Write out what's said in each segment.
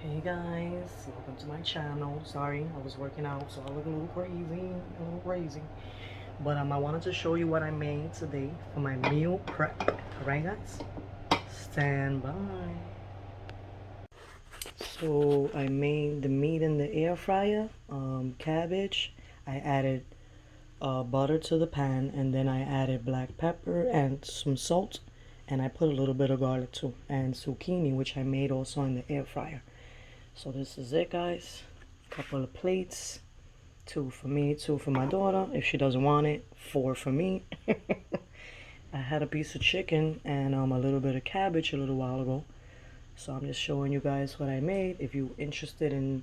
Hey guys, welcome to my channel. Sorry, I was working out, so I look a little crazy. But I wanted to show you what I made today for my meal prep. Alright guys? Stand by. So I made the meat in the air fryer, cabbage. I added butter to the pan, and then I added black pepper and some salt, and I put a little bit of garlic too, and zucchini, which I made also in the air fryer. So this is it, guys. Couple of plates, 2 for me, 2 for my daughter. If she doesn't want it, 4 for me. I had a piece of chicken and a little bit of cabbage a little while ago. So I'm just showing you guys what I made. If you're interested in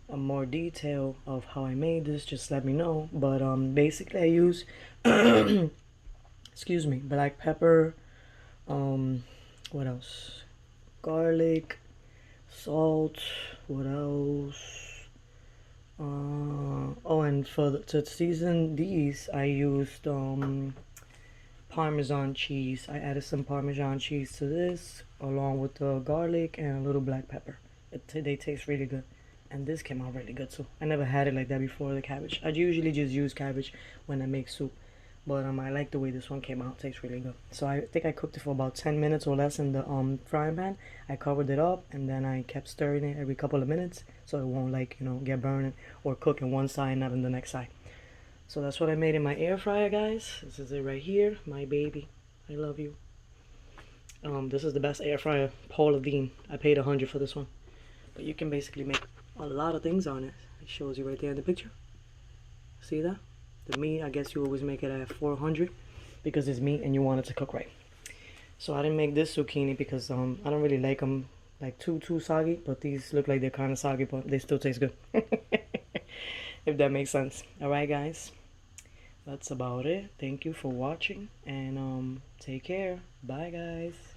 a more detail of how I made this, just let me know. But basically I use excuse me, black pepper, what else? Garlic, salt, what else? Oh, and to season these, I used Parmesan cheese. I added some Parmesan cheese to this, along with the garlic and a little black pepper. They taste really good, and this came out really good too. I never had it like that before. The cabbage. I usually just use cabbage when I make soup, but I like the way this one came out. It tastes really good. So I think I cooked it for about 10 minutes or less in the frying pan. I covered it up, and then I kept stirring it every couple of minutes so it won't, like, get burned or cook in one side, not in the next side. So that's what I made in my air fryer, guys. This is it right here, my baby. I love you. This is the best air fryer, Paul Levine. I paid 100 for this one, but you can basically make a lot of things on it. It shows you right there in the picture. See that? The meat, I guess you always make it at 400 because it's meat and you want it to cook right. So I didn't make this zucchini because I don't really like them like too soggy, but these look like they're kind of soggy, but they still taste good. If that makes sense. Alright guys, that's about it. Thank you for watching, and take care. Bye guys.